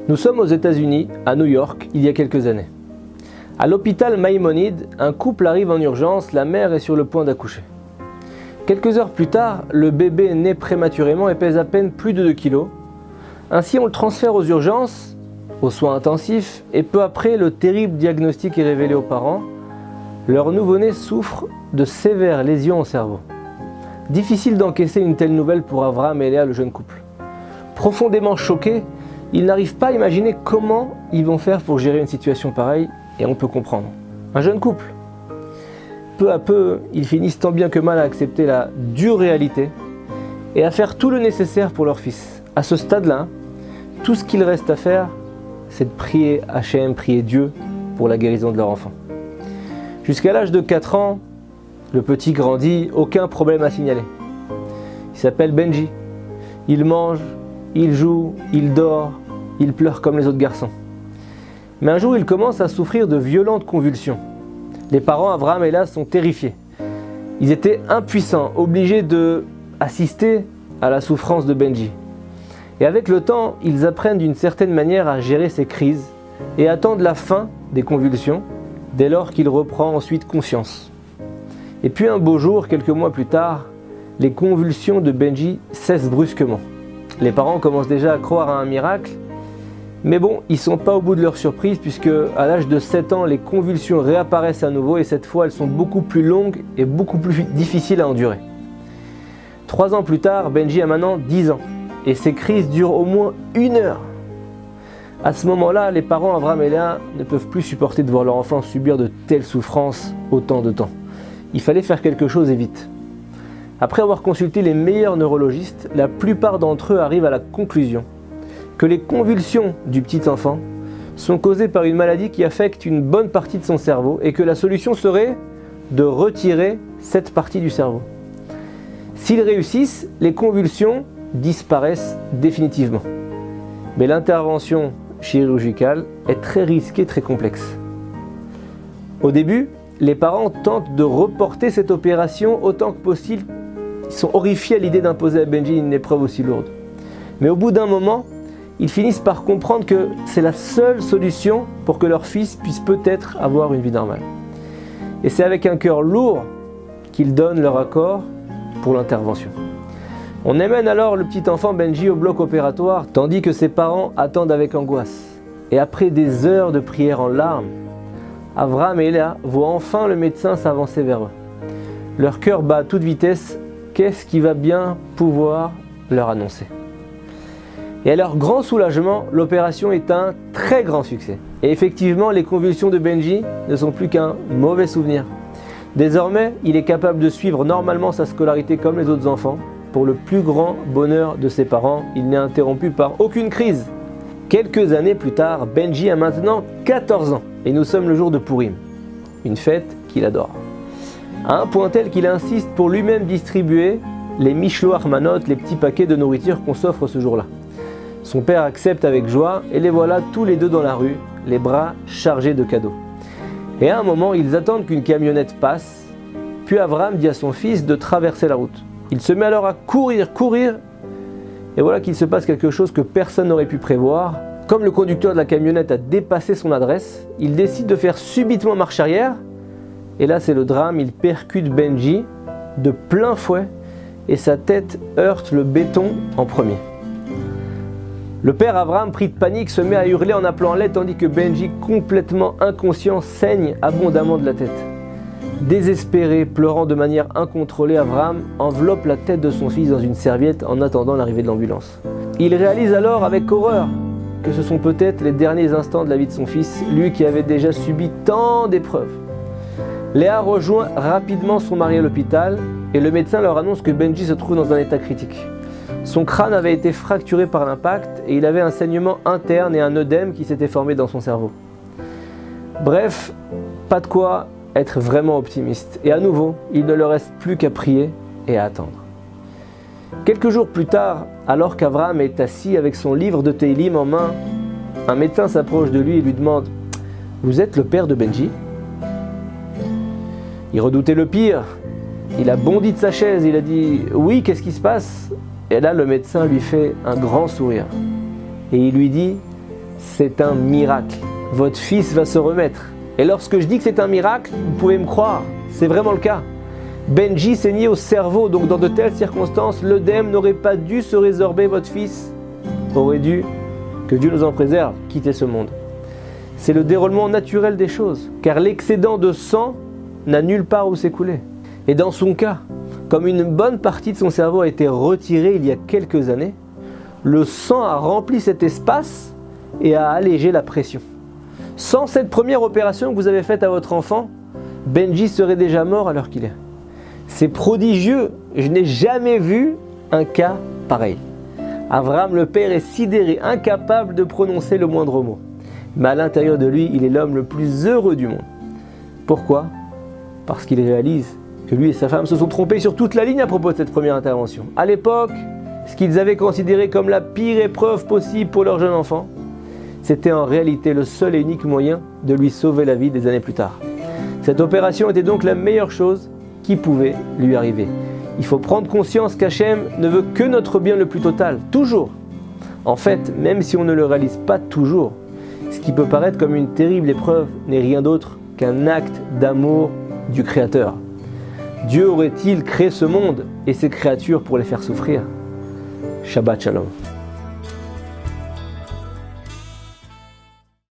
Nous sommes aux États-Unis, à New York, il y a quelques années. À l'hôpital Maïmonide, un couple arrive en urgence, la mère est sur le point d'accoucher. Quelques heures plus tard, le bébé naît prématurément et pèse à peine plus de 2 kg. Ainsi, on le transfère aux urgences, aux soins intensifs, et peu après, le terrible diagnostic est révélé aux parents. Leur nouveau-né souffre de sévères lésions au cerveau. Difficile d'encaisser une telle nouvelle pour Avram et Léa, le jeune couple. Profondément choqués, ils n'arrivent pas à imaginer comment ils vont faire pour gérer une situation pareille, et on peut comprendre. Un jeune couple. Peu à peu, ils finissent tant bien que mal à accepter la dure réalité et à faire tout le nécessaire pour leur fils. À ce stade-là, tout ce qu'il reste à faire, c'est de prier Hachem, prier Dieu pour la guérison de leur enfant. Jusqu'à l'âge de 4 ans, le petit grandit, aucun problème à signaler. Il s'appelle Benji. Il mange, il joue, il dort, il pleure comme les autres garçons. Mais un jour, il commence à souffrir de violentes convulsions. Les parents, Avram et Léa, sont terrifiés. Ils étaient impuissants, obligés d'assister à la souffrance de Benji. Et avec le temps, ils apprennent d'une certaine manière à gérer ces crises et attendent la fin des convulsions, dès lors qu'il reprend ensuite conscience. Et puis un beau jour, quelques mois plus tard, les convulsions de Benji cessent brusquement. Les parents commencent déjà à croire à un miracle, mais bon, ils ne sont pas au bout de leur surprise puisque à l'âge de 7 ans, les convulsions réapparaissent à nouveau et cette fois, elles sont beaucoup plus longues et beaucoup plus difficiles à endurer. 3 ans plus tard, Benji a maintenant 10 ans et ces crises durent au moins 1 heure. À ce moment-là, les parents Avram et Léa ne peuvent plus supporter de voir leur enfant subir de telles souffrances autant de temps. Il fallait faire quelque chose et vite. Après avoir consulté les meilleurs neurologistes, la plupart d'entre eux arrivent à la conclusion que les convulsions du petit enfant sont causées par une maladie qui affecte une bonne partie de son cerveau et que la solution serait de retirer cette partie du cerveau. S'ils réussissent, les convulsions disparaissent définitivement. Mais l'intervention chirurgicale est très risquée, très complexe. Au début, les parents tentent de reporter cette opération autant que possible. Ils sont horrifiés à l'idée d'imposer à Benji une épreuve aussi lourde. Mais au bout d'un moment, ils finissent par comprendre que c'est la seule solution pour que leur fils puisse peut-être avoir une vie normale. Et c'est avec un cœur lourd qu'ils donnent leur accord pour l'intervention. On amène alors le petit enfant Benji au bloc opératoire, tandis que ses parents attendent avec angoisse. Et après des heures de prière en larmes, Avram et Léa voient enfin le médecin s'avancer vers eux. Leur cœur bat à toute vitesse. Qu'est-ce qui va bien pouvoir leur annoncer ? Et à leur grand soulagement, l'opération est un très grand succès. Et effectivement, les convulsions de Benji ne sont plus qu'un mauvais souvenir. Désormais, il est capable de suivre normalement sa scolarité comme les autres enfants. Pour le plus grand bonheur de ses parents, il n'est interrompu par aucune crise. Quelques années plus tard, Benji a maintenant 14 ans et nous sommes le jour de Purim, une fête qu'il adore. À un point tel qu'il insiste pour lui-même distribuer les Mishloach Manot, les petits paquets de nourriture qu'on s'offre ce jour-là. Son père accepte avec joie et les voilà tous les deux dans la rue, les bras chargés de cadeaux. Et à un moment, ils attendent qu'une camionnette passe, puis Avram dit à son fils de traverser la route. Il se met alors à courir, et voilà qu'il se passe quelque chose que personne n'aurait pu prévoir. Comme le conducteur de la camionnette a dépassé son adresse, il décide de faire subitement marche arrière, et là c'est le drame, il percute Benji de plein fouet, et sa tête heurte le béton en premier. Le père Avram, pris de panique, se met à hurler en appelant à l'aide tandis que Benji, complètement inconscient, saigne abondamment de la tête. Désespéré, pleurant de manière incontrôlée, Avram enveloppe la tête de son fils dans une serviette en attendant l'arrivée de l'ambulance. Il réalise alors avec horreur que ce sont peut-être les derniers instants de la vie de son fils, lui qui avait déjà subi tant d'épreuves. Léa rejoint rapidement son mari à l'hôpital et le médecin leur annonce que Benji se trouve dans un état critique. Son crâne avait été fracturé par l'impact et il avait un saignement interne et un œdème qui s'était formé dans son cerveau. Bref, pas de quoi être vraiment optimiste. Et à nouveau, il ne leur reste plus qu'à prier et à attendre. Quelques jours plus tard, alors qu'Avram est assis avec son livre de Tehillim en main, un médecin s'approche de lui et lui demande « Vous êtes le père de Benji ?» Il redoutait le pire. Il a bondi de sa chaise, il a dit « Oui, qu'est-ce qui se passe ?» Et là, le médecin lui fait un grand sourire. Et il lui dit « c'est un miracle. Votre fils va se remettre. Et lorsque je dis que c'est un miracle, vous pouvez me croire, c'est vraiment le cas. Benji saignait au cerveau, donc dans de telles circonstances, l'œdème n'aurait pas dû se résorber, votre fils aurait dû, que Dieu nous en préserve, quitter ce monde. C'est le déroulement naturel des choses, car l'excédent de sang n'a nulle part où s'écouler. Et dans son cas, comme une bonne partie de son cerveau a été retirée il y a quelques années, le sang a rempli cet espace et a allégé la pression. Sans cette première opération que vous avez faite à votre enfant, Benji serait déjà mort à l'heure qu'il est. C'est prodigieux, je n'ai jamais vu un cas pareil. Abraham le père est sidéré, incapable de prononcer le moindre mot. Mais à l'intérieur de lui, il est l'homme le plus heureux du monde. Pourquoi ? Parce qu'il réalise que lui et sa femme se sont trompés sur toute la ligne à propos de cette première intervention. À l'époque, ce qu'ils avaient considéré comme la pire épreuve possible pour leur jeune enfant, c'était en réalité le seul et unique moyen de lui sauver la vie des années plus tard. Cette opération était donc la meilleure chose qui pouvait lui arriver. Il faut prendre conscience qu'Hachem ne veut que notre bien le plus total, toujours. En fait, même si on ne le réalise pas toujours, ce qui peut paraître comme une terrible épreuve n'est rien d'autre qu'un acte d'amour du Créateur. Dieu aurait-il créé ce monde et ses créatures pour les faire souffrir ? Shabbat Shalom.